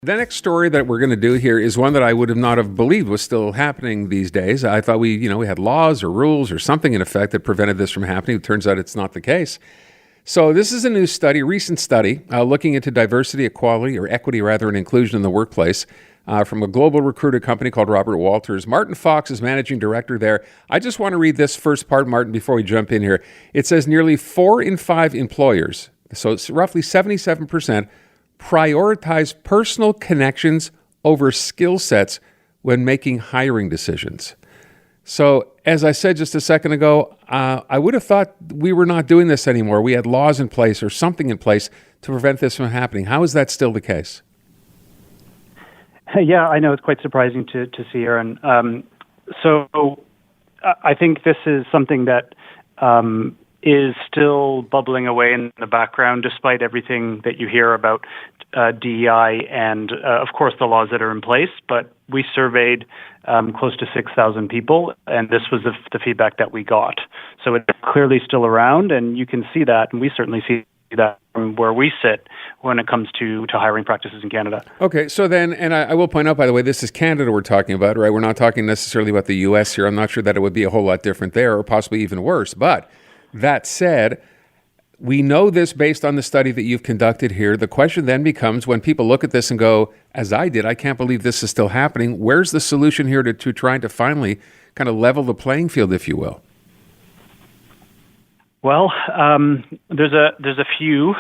The next story that we're going to do here is one that I would have not have believed was still happening these days. I thought we had laws or rules or something in effect that prevented this from happening. It turns out it's not the case. So this is a new study, recent study, looking into diversity, equality, or equity rather, and inclusion in the workplace from a global recruiter company called Robert Walters. Martin Fox is managing director there. I just want to read this first part, Martin, before we jump in here. It says nearly 4 in 5 employers, so it's roughly 77%, prioritize personal connections over skill sets when making hiring decisions. So, as I said just a second ago, I would have thought we were not doing this anymore. We had laws in place or something in place to prevent this from happening. How is that still the case? Yeah, I know it's quite surprising to see, Aaron. So I think this is something that is still bubbling away in the background, despite everything that you hear about DEI and, of course, the laws that are in place. But we surveyed close to 6,000 people, and this was the feedback that we got. So it's clearly still around, and you can see that, and we certainly see that from where we sit when it comes to hiring practices in Canada. Okay, so then, and I will point out, by the way, this is Canada we're talking about, right? We're not talking necessarily about the U.S. here. I'm not sure that it would be a whole lot different there, or possibly even worse. But that said, we know this based on the study that you've conducted here. The question then becomes, when people look at this and go, as I did, I can't believe this is still happening, where's the solution here to trying to finally kind of level the playing field, if you will? Well, there's a few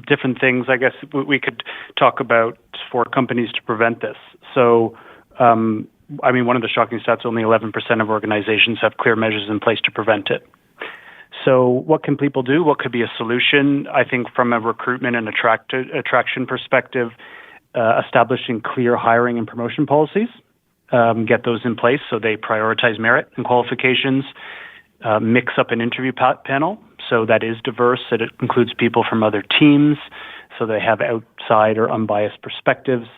different things I guess we could talk about for companies to prevent this. So, one of the shocking stats, only 11% of organizations have clear measures in place to prevent it. So what can people do? What could be a solution? I think from a recruitment and attraction perspective, establishing clear hiring and promotion policies, get those in place so they prioritize merit and qualifications, mix up an interview panel so that is diverse, that it includes people from other teams, so they have outside or unbiased perspectives.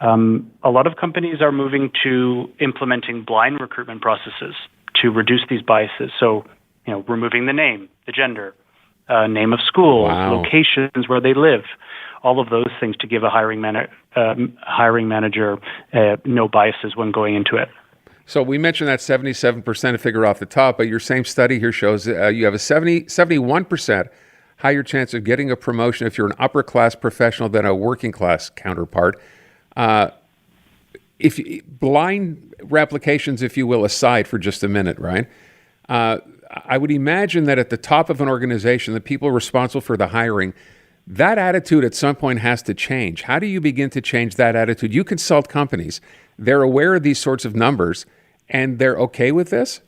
A lot of companies are moving to implementing blind recruitment processes to reduce these biases. So, removing the name, the gender, name of school, locations where they live, all of those things to give a hiring manager no biases when going into it. So we mentioned that 77% figure off the top, but your same study here shows you have a 71% higher chance of getting a promotion if you're an upper class professional than a working class counterpart. If blind replications, if you will, aside for just a minute, right? I would imagine that at the top of an organization, the people responsible for the hiring, that attitude at some point has to change. How do you begin to change that attitude? You consult companies. They're aware of these sorts of numbers, and they're okay with this?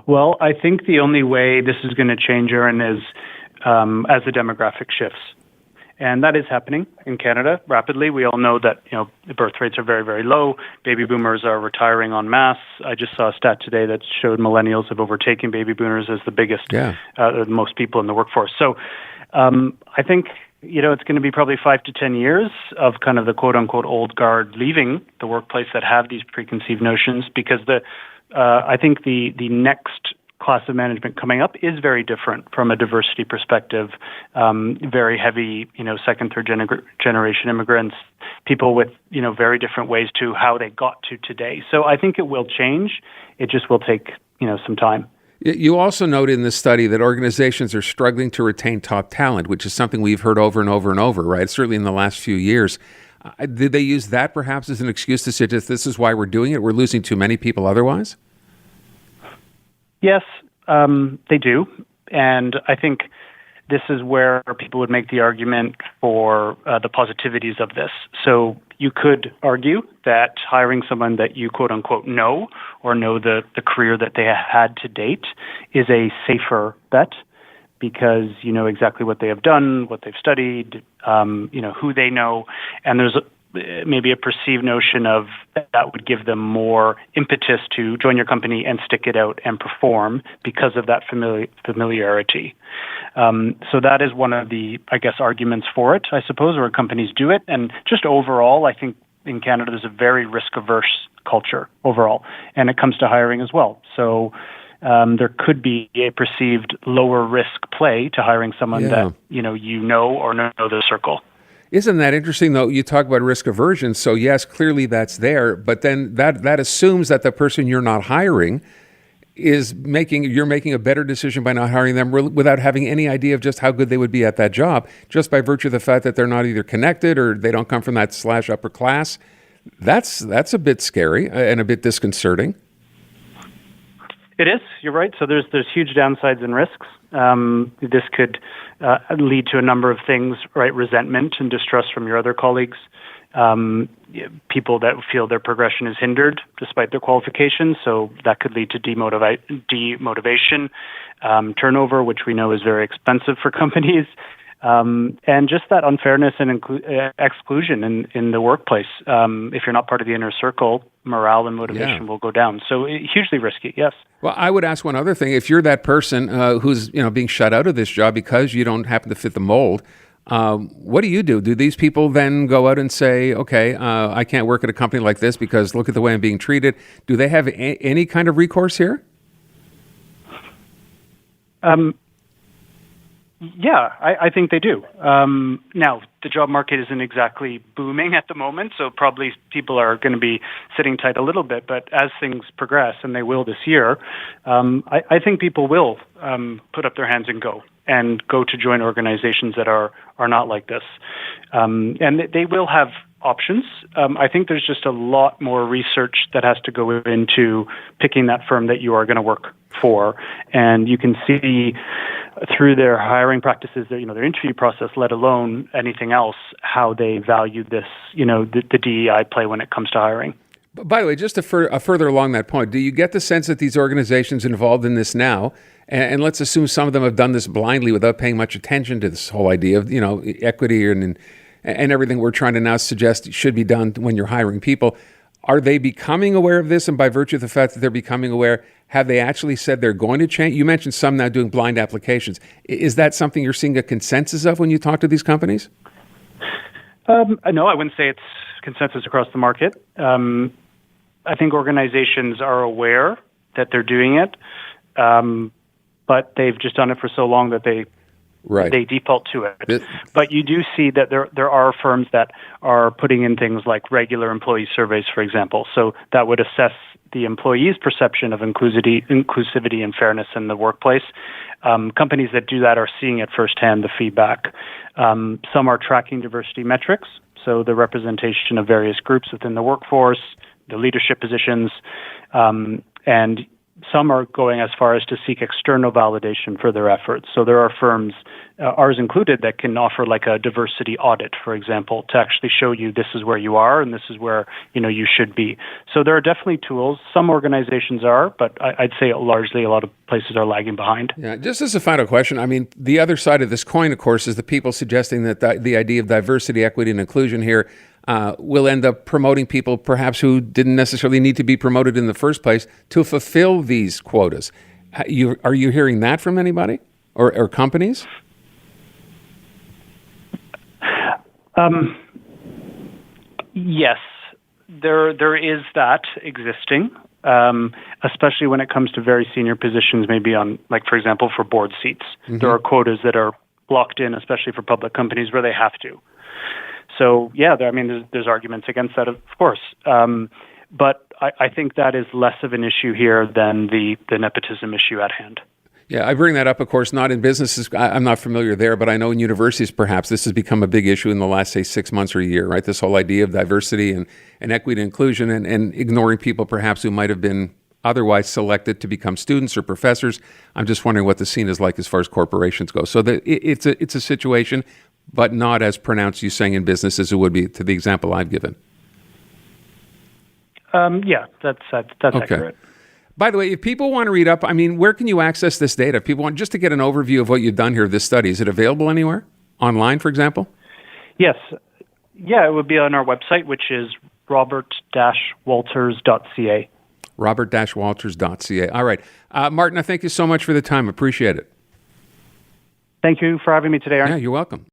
Well, I think the only way this is going to change, Aaron, is as the demographic shifts. And that is happening in Canada rapidly. We all know that the birth rates are very, very low. Baby boomers are retiring en masse. I just saw a stat today that showed millennials have overtaken baby boomers as the biggest, the most people in the workforce. So I think it's going to be probably 5 to 10 years of kind of the quote unquote old guard leaving the workplace that have these preconceived notions, because I think the next class of management coming up is very different from a diversity perspective. Very heavy, second, third generation immigrants, people with, very different ways to how they got to today. So I think it will change. It just will take, some time. You also note in this study that organizations are struggling to retain top talent, which is something we've heard over and over and over, right? Certainly in the last few years. Did they use that perhaps as an excuse to say this is why we're doing it? We're losing too many people otherwise? Yes, they do. And I think this is where people would make the argument for the positivities of this. So you could argue that hiring someone that you quote unquote know, or know the career that they have had to date, is a safer bet, because you know exactly what they have done, what they've studied, who they know, and there's maybe a perceived notion of that would give them more impetus to join your company and stick it out and perform because of that familiarity. So that is one of the, arguments for it, I suppose, where companies do it. And just overall, I think in Canada there's a very risk-averse culture overall, and it comes to hiring as well. So there could be a perceived lower risk play to hiring someone that you know or know the circle. Isn't that interesting, though? You talk about risk aversion. So, yes, clearly that's there. But then that assumes that the person you're not hiring you're making a better decision by not hiring them without having any idea of just how good they would be at that job, just by virtue of the fact that they're not either connected or they don't come from that / upper class. That's a bit scary and a bit disconcerting. It is. You're right. So there's huge downsides and risks. This could lead to a number of things, right? Resentment and distrust from your other colleagues. People that feel their progression is hindered despite their qualifications. So that could lead to demotivation, turnover, which we know is very expensive for companies. And just that unfairness and exclusion in the workplace. If you're not part of the inner circle, morale and motivation will go down. So hugely risky, yes. Well, I would ask one other thing. If you're that person who's being shut out of this job because you don't happen to fit the mold, what do you do? Do these people then go out and say, okay, I can't work at a company like this because look at the way I'm being treated? Do they have any kind of recourse here? Yeah, I think they do. Now, the job market isn't exactly booming at the moment, so probably people are going to be sitting tight a little bit. But as things progress, and they will this year, I think people will put up their hands and go to join organizations that are not like this. And they will have options. I think there's just a lot more research that has to go into picking that firm that you are going to work for. And you can see through their hiring practices, their interview process, let alone anything else, how they value this, the DEI play when it comes to hiring. By the way, just further along that point, do you get the sense that these organizations involved in this now, and let's assume some of them have done this blindly without paying much attention to this whole idea of, equity and everything we're trying to now suggest should be done when you're hiring people. Are they becoming aware of this? And by virtue of the fact that they're becoming aware, have they actually said they're going to change? You mentioned some now doing blind applications. Is that something you're seeing a consensus of when you talk to these companies? No, I wouldn't say it's consensus across the market. I think organizations are aware that they're doing it, but they've just done it for so long that they default to it. But you do see that there are firms that are putting in things like regular employee surveys, for example. So that would assess the employee's perception of inclusivity and fairness in the workplace. Companies that do that are seeing it firsthand, the feedback. Some are tracking diversity metrics, so the representation of various groups within the workforce, the leadership positions, and some are going as far as to seek external validation for their efforts. So there are firms, ours included, that can offer like a diversity audit, for example, to actually show you this is where you are and this is where you should be. So there are definitely tools. Some organizations are, but I'd say largely a lot of places are lagging behind. Yeah. Just as a final question, I mean, the other side of this coin, of course, is the people suggesting that the idea of diversity, equity, and inclusion here will end up promoting people perhaps who didn't necessarily need to be promoted in the first place to fulfill these quotas. Are you hearing that from anybody or companies? Yes, there is that existing, especially when it comes to very senior positions, maybe on, like, for example, for board seats. Mm-hmm. There are quotas that are blocked in, especially for public companies where they have to. So, yeah, there's arguments against that, of course. But I think that is less of an issue here than the nepotism issue at hand. Yeah, I bring that up, of course, not in businesses. I'm not familiar there, but I know in universities, perhaps, this has become a big issue in the last, say, 6 months or a year, right? This whole idea of diversity and equity and inclusion and ignoring people, perhaps, who might have been otherwise selected to become students or professors. I'm just wondering what the scene is like as far as corporations go. So it's a situation, but not as pronounced, you saying, in business as it would be to the example I've given. Yeah, that's okay. Accurate. By the way, if people want to read up, where can you access this data? If people want just to get an overview of what you've done here, this study, is it available anywhere? Online, for example? Yes. Yeah, it would be on our website, which is robert-walters.ca. robert-walters.ca. All right. Martin, I thank you so much for the time. Appreciate it. Thank you for having me today, Aaron. Yeah, you're welcome.